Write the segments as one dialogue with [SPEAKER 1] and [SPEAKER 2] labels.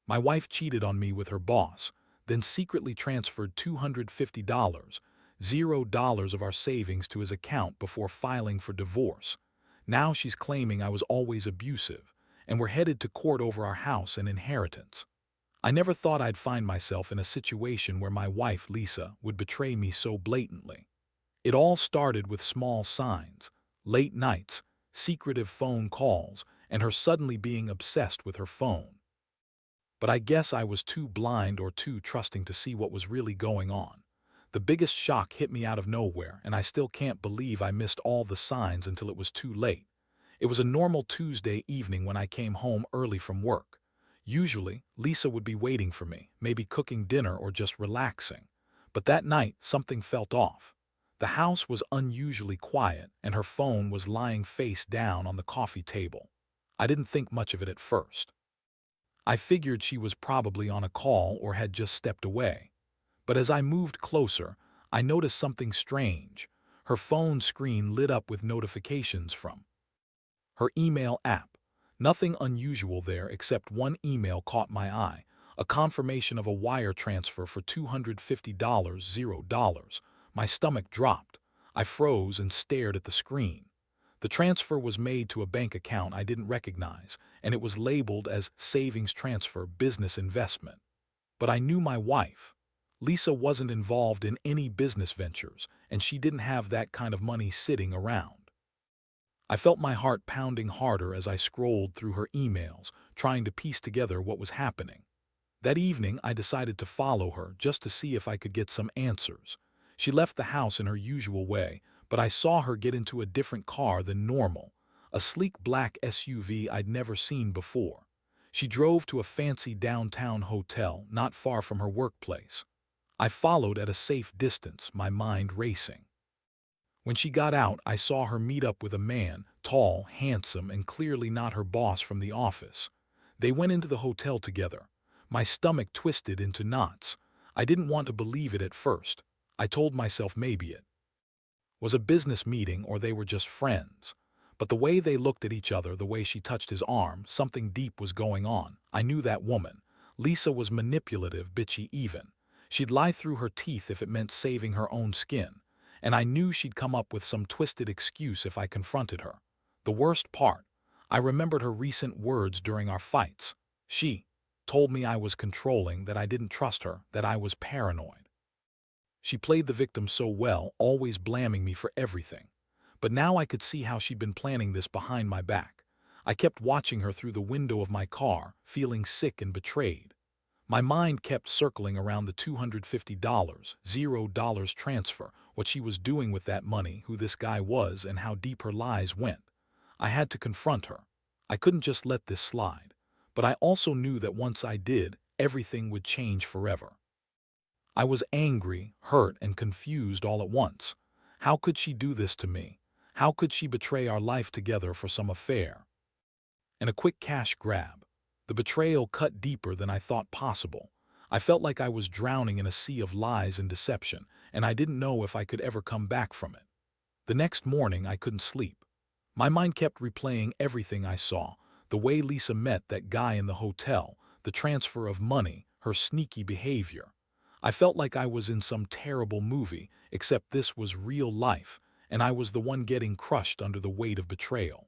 [SPEAKER 1] My wife cheated on me with her boss, then secretly transferred $250, $0 of our savings to his account before filing for divorce. Now she's claiming I was always abusive, and we're headed to court over our house and inheritance. I never thought I'd find myself in a situation where my wife, Lisa, would betray me so blatantly. It all started with small signs, late nights, secretive phone calls, and her suddenly being obsessed with her phone. But I guess I was too blind or too trusting to see what was really going on. The biggest shock hit me out of nowhere, and I still can't believe I missed all the signs until it was too late. It was a normal Tuesday evening when I came home early from work. Usually, Lisa would be waiting for me, maybe cooking dinner or just relaxing. But that night, something felt off. The house was unusually quiet, and her phone was lying face down on the coffee table. I didn't think much of it at first. I figured she was probably on a call or had just stepped away. But as I moved closer, I noticed something strange. Her phone screen lit up with notifications from her email app. Nothing unusual there except one email caught my eye, a confirmation of a wire transfer for $250, $0. My stomach dropped. I froze and stared at the screen. The transfer was made to a bank account I didn't recognize, and it was labeled as Savings Transfer Business Investment. But I knew my wife. Lisa wasn't involved in any business ventures, and she didn't have that kind of money sitting around. I felt my heart pounding harder as I scrolled through her emails, trying to piece together what was happening. That evening, I decided to follow her just to see if I could get some answers. She left the house in her usual way, but I saw her get into a different car than normal, a sleek black SUV I'd never seen before. She drove to a fancy downtown hotel not far from her workplace. I followed at a safe distance, my mind racing. When she got out, I saw her meet up with a man, tall, handsome, and clearly not her boss from the office. They went into the hotel together. My stomach twisted into knots. I didn't want to believe it at first. I told myself maybe it was a business meeting or they were just friends. But the way they looked at each other, the way she touched his arm, something deep was going on. I knew that woman. Lisa was manipulative, bitchy even. She'd lie through her teeth if it meant saving her own skin. And I knew she'd come up with some twisted excuse if I confronted her. The worst part, I remembered her recent words during our fights. She told me I was controlling, that I didn't trust her, that I was paranoid. She played the victim so well, always blaming me for everything. But now I could see how she'd been planning this behind my back. I kept watching her through the window of my car, feeling sick and betrayed. My mind kept circling around the $250, $0 transfer, what she was doing with that money, who this guy was, and how deep her lies went. I had to confront her. I couldn't just let this slide. But I also knew that once I did, everything would change forever. I was angry, hurt, and confused all at once. How could she do this to me? How could she betray our life together for some affair? And a quick cash grab. The betrayal cut deeper than I thought possible. I felt like I was drowning in a sea of lies and deception, and I didn't know if I could ever come back from it. The next morning, I couldn't sleep. My mind kept replaying everything I saw, the way Lisa met that guy in the hotel, the transfer of money, her sneaky behavior. I felt like I was in some terrible movie, except this was real life, and I was the one getting crushed under the weight of betrayal.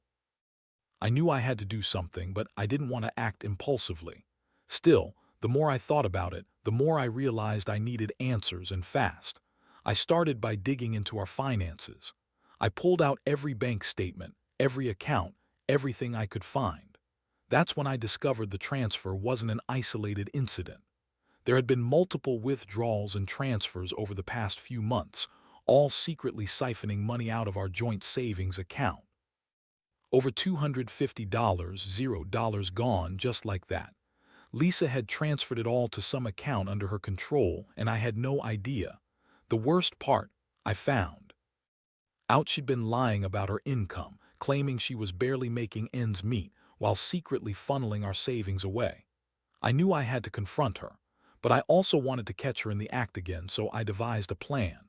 [SPEAKER 1] I knew I had to do something, but I didn't want to act impulsively. Still, the more I thought about it, the more I realized I needed answers and fast. I started by digging into our finances. I pulled out every bank statement, every account, everything I could find. That's when I discovered the transfer wasn't an isolated incident. There had been multiple withdrawals and transfers over the past few months, all secretly siphoning money out of our joint savings account. Over $250, $0 gone just like that. Lisa had transferred it all to some account under her control, and I had no idea. The worst part, I found out she'd been lying about her income, claiming she was barely making ends meet, while secretly funneling our savings away. I knew I had to confront her, but I also wanted to catch her in the act again, so I devised a plan.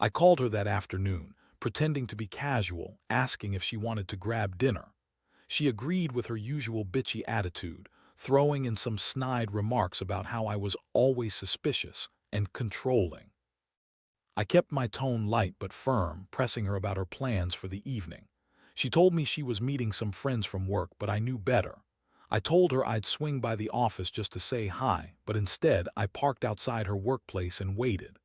[SPEAKER 1] I called her that afternoon, pretending to be casual, asking if she wanted to grab dinner. She agreed with her usual bitchy attitude, throwing in some snide remarks about how I was always suspicious and controlling. I kept my tone light but firm, pressing her about her plans for the evening. She told me she was meeting some friends from work, but I knew better. I told her I'd swing by the office just to say hi, but instead I parked outside her workplace and waited.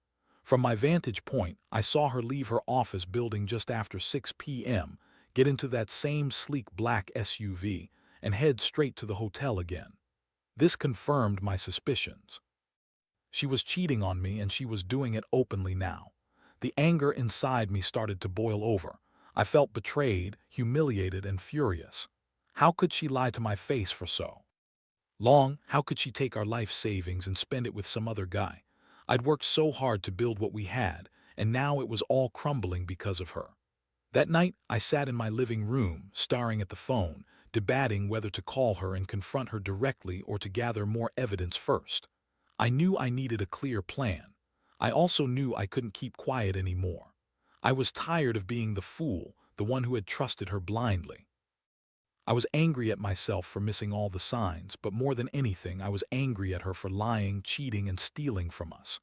[SPEAKER 1] From my vantage point, I saw her leave her office building just after 6 p.m., get into that same sleek black SUV, and head straight to the hotel again. This confirmed my suspicions. She was cheating on me, and she was doing it openly now. The anger inside me started to boil over. I felt betrayed, humiliated, and furious. How could she lie to my face for so long? How could she take our life savings and spend it with some other guy? I'd worked so hard to build what we had, and now it was all crumbling because of her. That night, I sat in my living room, staring at the phone, debating whether to call her and confront her directly or to gather more evidence first. I knew I needed a clear plan. I also knew I couldn't keep quiet anymore. I was tired of being the fool, the one who had trusted her blindly. I was angry at myself for missing all the signs, but more than anything, I was angry at her for lying, cheating, and stealing from us.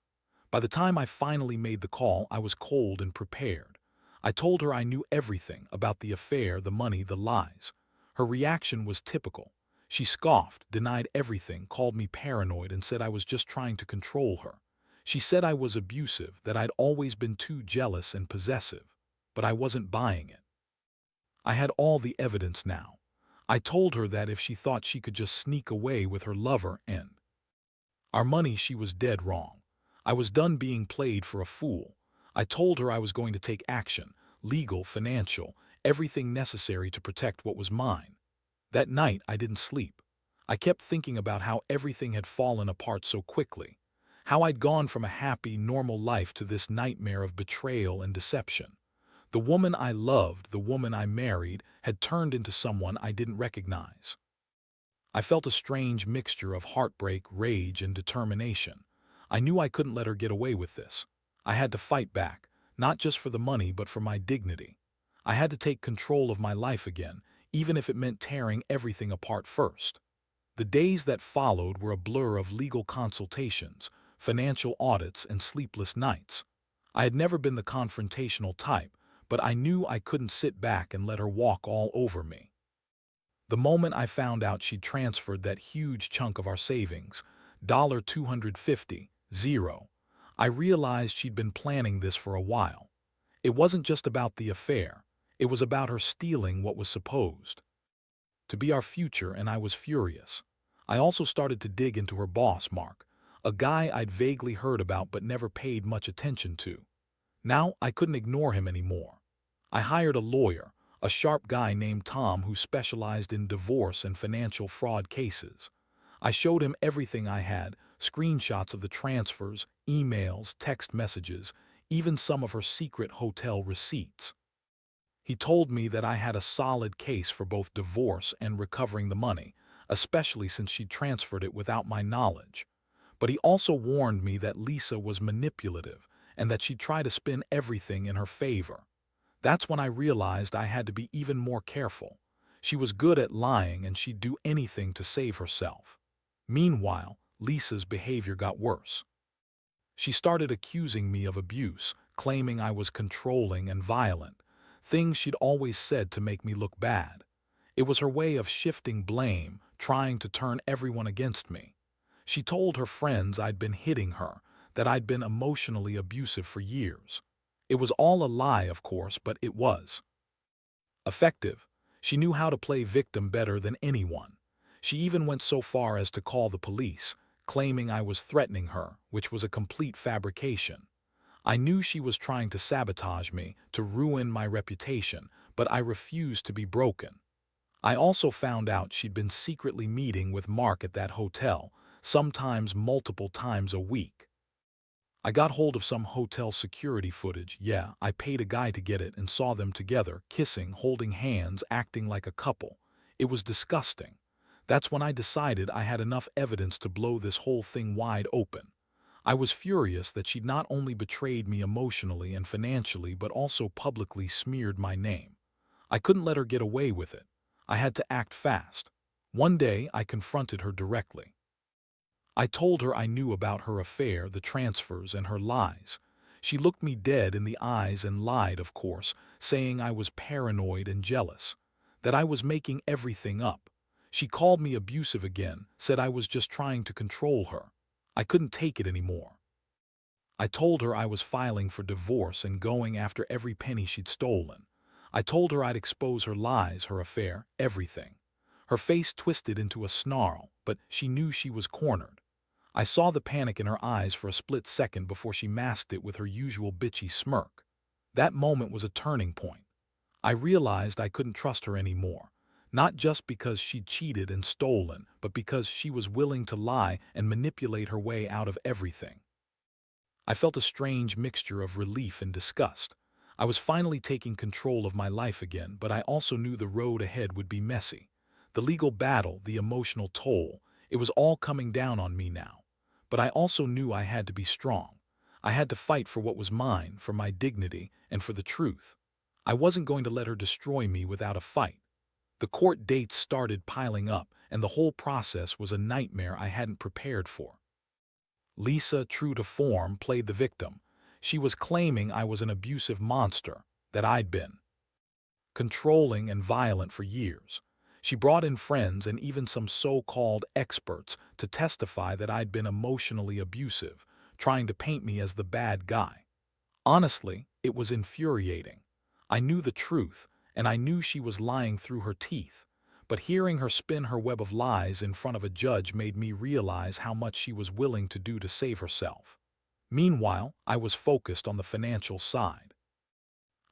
[SPEAKER 1] By the time I finally made the call, I was cold and prepared. I told her I knew everything about the affair, the money, the lies. Her reaction was typical. She scoffed, denied everything, called me paranoid, and said I was just trying to control her. She said I was abusive, that I'd always been too jealous and possessive. But I wasn't buying it. I had all the evidence now. I told her that if she thought she could just sneak away with her lover and our money, she was dead wrong. I was done being played for a fool. I told her I was going to take action, legal, financial, everything necessary to protect what was mine. That night, I didn't sleep. I kept thinking about how everything had fallen apart so quickly, how I'd gone from a happy, normal life to this nightmare of betrayal and deception. The woman I loved, the woman I married, had turned into someone I didn't recognize. I felt a strange mixture of heartbreak, rage, and determination. I knew I couldn't let her get away with this. I had to fight back, not just for the money, but for my dignity. I had to take control of my life again, even if it meant tearing everything apart first. The days that followed were a blur of legal consultations, financial audits, and sleepless nights. I had never been the confrontational type, but I knew I couldn't sit back and let her walk all over me. The moment I found out she'd transferred that huge chunk of our savings, $250, I realized she'd been planning this for a while. It wasn't just about the affair. It was about her stealing what was supposed to be our future, and I was furious. I also started to dig into her boss, Mark, a guy I'd vaguely heard about but never paid much attention to. Now I couldn't ignore him anymore. I hired a lawyer, a sharp guy named Tom who specialized in divorce and financial fraud cases. I showed him everything I had, screenshots of the transfers, emails, text messages, even some of her secret hotel receipts. He told me that I had a solid case for both divorce and recovering the money, especially since she'd transferred it without my knowledge. But he also warned me that Lisa was manipulative and that she'd try to spin everything in her favor. That's when I realized I had to be even more careful. She was good at lying, and she'd do anything to save herself. Meanwhile, Lisa's behavior got worse. She started accusing me of abuse, claiming I was controlling and violent, things she'd always said to make me look bad. It was her way of shifting blame, trying to turn everyone against me. She told her friends I'd been hitting her, that I'd been emotionally abusive for years. It was all a lie, of course, but it was effective. She knew how to play victim better than anyone. She even went so far as to call the police, claiming I was threatening her, which was a complete fabrication. I knew she was trying to sabotage me, to ruin my reputation, but I refused to be broken. I also found out she'd been secretly meeting with Mark at that hotel, sometimes multiple times a week. I got hold of some hotel security footage. Yeah, I paid a guy to get it, and saw them together, kissing, holding hands, acting like a couple. It was disgusting. That's when I decided I had enough evidence to blow this whole thing wide open. I was furious that she'd not only betrayed me emotionally and financially, but also publicly smeared my name. I couldn't let her get away with it. I had to act fast. One day, I confronted her directly. I told her I knew about her affair, the transfers, and her lies. She looked me dead in the eyes and lied, of course, saying I was paranoid and jealous, that I was making everything up. She called me abusive again, said I was just trying to control her. I couldn't take it anymore. I told her I was filing for divorce and going after every penny she'd stolen. I told her I'd expose her lies, her affair, everything. Her face twisted into a snarl, but she knew she was cornered. I saw the panic in her eyes for a split second before she masked it with her usual bitchy smirk. That moment was a turning point. I realized I couldn't trust her anymore, not just because she'd cheated and stolen, but because she was willing to lie and manipulate her way out of everything. I felt a strange mixture of relief and disgust. I was finally taking control of my life again, but I also knew the road ahead would be messy. The legal battle, the emotional toll, it was all coming down on me now. But I also knew I had to be strong. I had to fight for what was mine, for my dignity, and for the truth. I wasn't going to let her destroy me without a fight. The court dates started piling up, and the whole process was a nightmare I hadn't prepared for. Lisa, true to form, played the victim. She was claiming I was an abusive monster, that I'd been controlling and violent for years. She brought in friends and even some so-called experts to testify that I'd been emotionally abusive, trying to paint me as the bad guy. Honestly, it was infuriating. I knew the truth, and I knew she was lying through her teeth. But hearing her spin her web of lies in front of a judge made me realize how much she was willing to do to save herself. Meanwhile, I was focused on the financial side.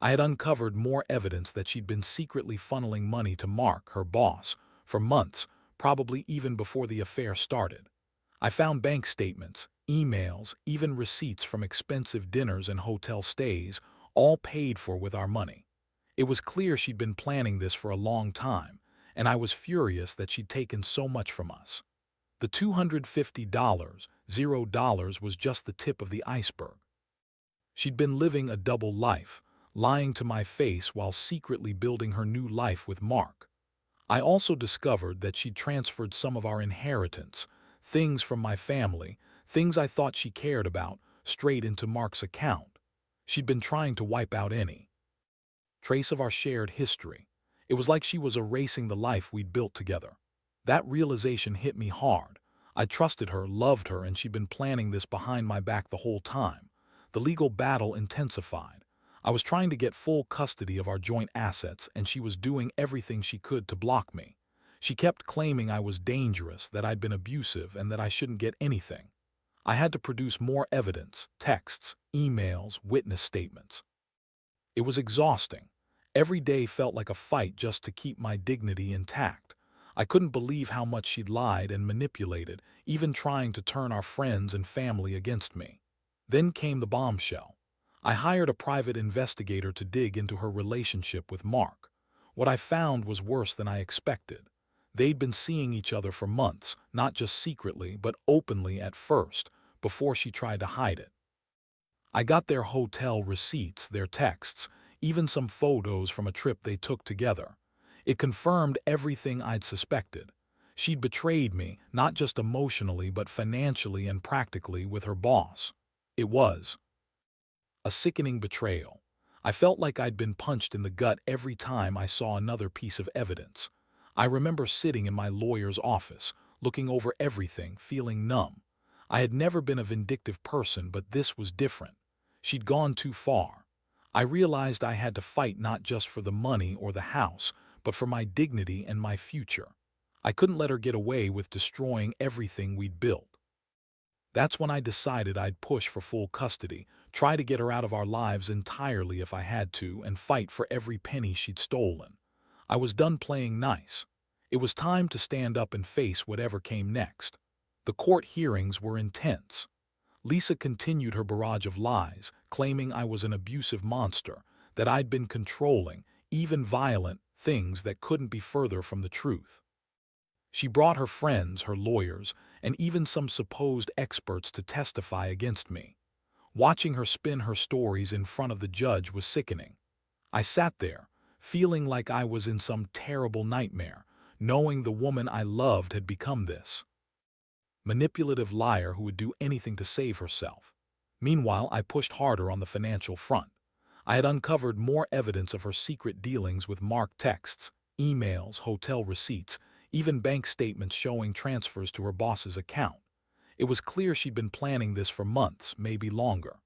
[SPEAKER 1] I had uncovered more evidence that she'd been secretly funneling money to Mark, her boss, for months, probably even before the affair started. I found bank statements, emails, even receipts from expensive dinners and hotel stays, all paid for with our money. It was clear she'd been planning this for a long time, and I was furious that she'd taken so much from us. The $250, $0 was just the tip of the iceberg. She'd been living a double life, lying to my face while secretly building her new life with Mark. I also discovered that she'd transferred some of our inheritance, things from my family, things I thought she cared about, straight into Mark's account. She'd been trying to wipe out any trace of our shared history. It was like she was erasing the life we'd built together. That realization hit me hard. I trusted her, loved her, and she'd been planning this behind my back the whole time. The legal battle intensified. I was trying to get full custody of our joint assets, and she was doing everything she could to block me. She kept claiming I was dangerous, that I'd been abusive, and that I shouldn't get anything. I had to produce more evidence, texts, emails, witness statements. It was exhausting. Every day felt like a fight just to keep my dignity intact. I couldn't believe how much she'd lied and manipulated, even trying to turn our friends and family against me. Then came the bombshell. I hired a private investigator to dig into her relationship with Mark. What I found was worse than I expected. They'd been seeing each other for months, not just secretly, but openly at first, before she tried to hide it. I got their hotel receipts, their texts, even some photos from a trip they took together. It confirmed everything I'd suspected. She'd betrayed me, not just emotionally, but financially and practically with her boss. It was a sickening betrayal. I felt like I'd been punched in the gut every time I saw another piece of evidence. I remember sitting in my lawyer's office, looking over everything, feeling numb. I had never been a vindictive person, but this was different. She'd gone too far. I realized I had to fight not just for the money or the house, but for my dignity and my future. I couldn't let her get away with destroying everything we'd built. That's when I decided I'd push for full custody, try to get her out of our lives entirely if I had to, and fight for every penny she'd stolen. I was done playing nice. It was time to stand up and face whatever came next. The court hearings were intense. Lisa continued her barrage of lies, claiming I was an abusive monster, that I'd been controlling, even violent, things that couldn't be further from the truth. She brought her friends, her lawyers, and even some supposed experts to testify against me. Watching her spin her stories in front of the judge was sickening. I sat there, feeling like I was in some terrible nightmare, knowing the woman I loved had become this manipulative liar who would do anything to save herself. Meanwhile, I pushed harder on the financial front. I had uncovered more evidence of her secret dealings with Mark texts, emails, hotel receipts, even bank statements showing transfers to her boss's account. It was clear she'd been planning this for months, maybe longer.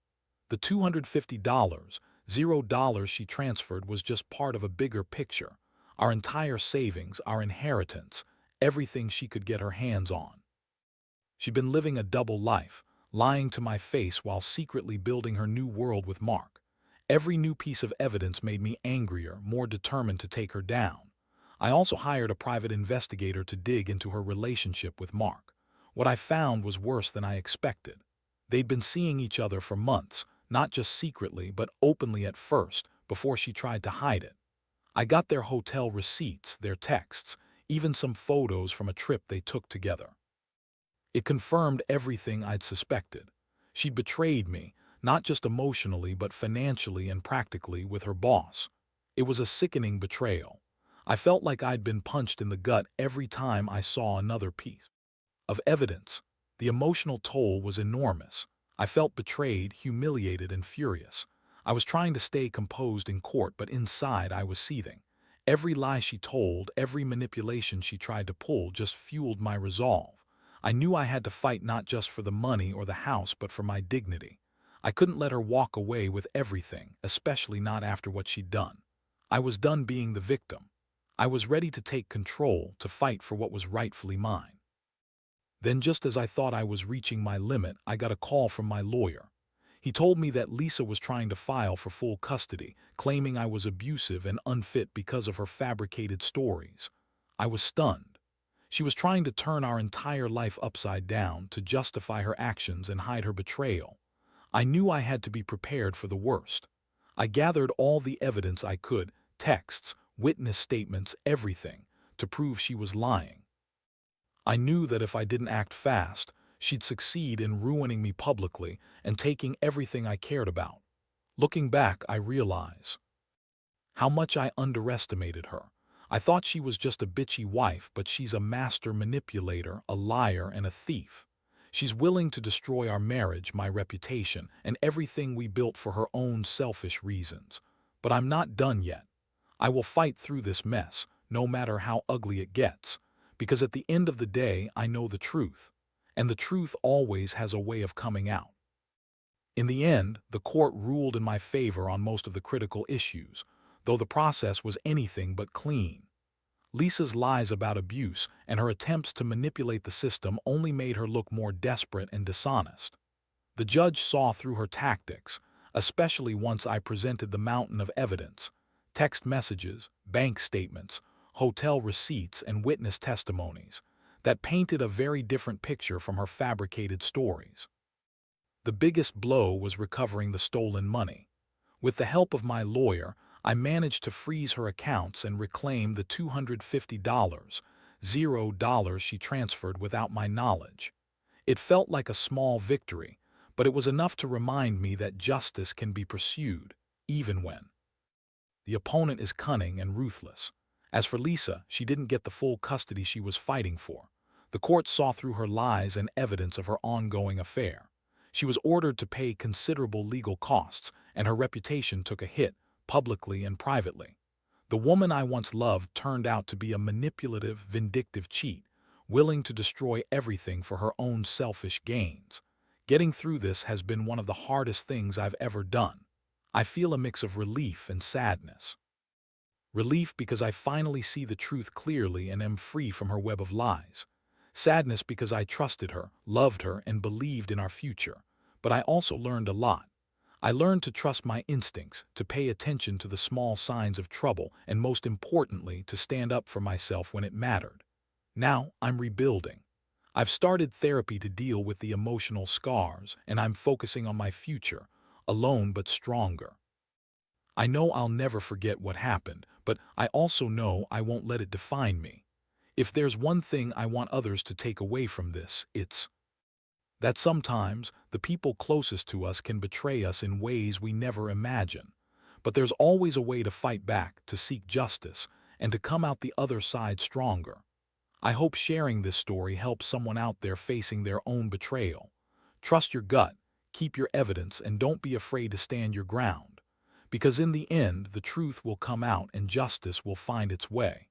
[SPEAKER 1] The $250, $0 she transferred was just part of a bigger picture. Our entire savings, our inheritance, everything she could get her hands on. She'd been living a double life, lying to my face while secretly building her new world with Mark. Every new piece of evidence made me angrier, more determined to take her down. I also hired a private investigator to dig into her relationship with Mark. What I found was worse than I expected. They'd been seeing each other for months, not just secretly, but openly at first, before she tried to hide it. I got their hotel receipts, their texts, even some photos from a trip they took together. It confirmed everything I'd suspected. She'd betrayed me, not just emotionally but financially and practically, with her boss. It was a sickening betrayal. I felt like I'd been punched in the gut every time I saw another piece of evidence. The emotional toll was enormous. I felt betrayed, humiliated, and furious. I was trying to stay composed in court, but inside I was seething. Every lie she told, every manipulation she tried to pull just fueled my resolve. I knew I had to fight not just for the money or the house, but for my dignity. I couldn't let her walk away with everything, especially not after what she'd done. I was done being the victim. I was ready to take control, to fight for what was rightfully mine. Then, just as I thought I was reaching my limit, I got a call from my lawyer. He told me that Lisa was trying to file for full custody, claiming I was abusive and unfit because of her fabricated stories. I was stunned. She was trying to turn our entire life upside down to justify her actions and hide her betrayal. I knew I had to be prepared for the worst. I gathered all the evidence I could, texts, witness statements, everything, to prove she was lying. I knew that if I didn't act fast, she'd succeed in ruining me publicly and taking everything I cared about. Looking back, I realize how much I underestimated her. I thought she was just a bitchy wife, but she's a master manipulator, a liar, and a thief. She's willing to destroy our marriage, my reputation, and everything we built for her own selfish reasons. But I'm not done yet. I will fight through this mess, no matter how ugly it gets, because at the end of the day, I know the truth, and the truth always has a way of coming out. In the end, the court ruled in my favor on most of the critical issues, though the process was anything but clean. Lisa's lies about abuse and her attempts to manipulate the system only made her look more desperate and dishonest. The judge saw through her tactics, especially once I presented the mountain of evidence: text messages, bank statements, hotel receipts, and witness testimonies that painted a very different picture from her fabricated stories. The biggest blow was recovering the stolen money. With the help of my lawyer, I managed to freeze her accounts and reclaim the $250, $0 she transferred without my knowledge. It felt like a small victory, but it was enough to remind me that justice can be pursued, even when the opponent is cunning and ruthless. As for Lisa, she didn't get the full custody she was fighting for. The court saw through her lies and evidence of her ongoing affair. She was ordered to pay considerable legal costs, and her reputation took a hit, publicly and privately. The woman I once loved turned out to be a manipulative, vindictive cheat, willing to destroy everything for her own selfish gains. Getting through this has been one of the hardest things I've ever done. I feel a mix of relief and sadness. Relief because I finally see the truth clearly and am free from her web of lies. Sadness because I trusted her, loved her, and believed in our future. But I also learned a lot. I learned to trust my instincts, to pay attention to the small signs of trouble, and most importantly, to stand up for myself when it mattered. Now I'm rebuilding. I've started therapy to deal with the emotional scars, and I'm focusing on my future, alone but stronger. I know I'll never forget what happened, but I also know I won't let it define me. If there's one thing I want others to take away from this, it's that sometimes the people closest to us can betray us in ways we never imagine. But there's always a way to fight back, to seek justice, and to come out the other side stronger. I hope sharing this story helps someone out there facing their own betrayal. Trust your gut, keep your evidence, and don't be afraid to stand your ground. Because in the end, the truth will come out and justice will find its way.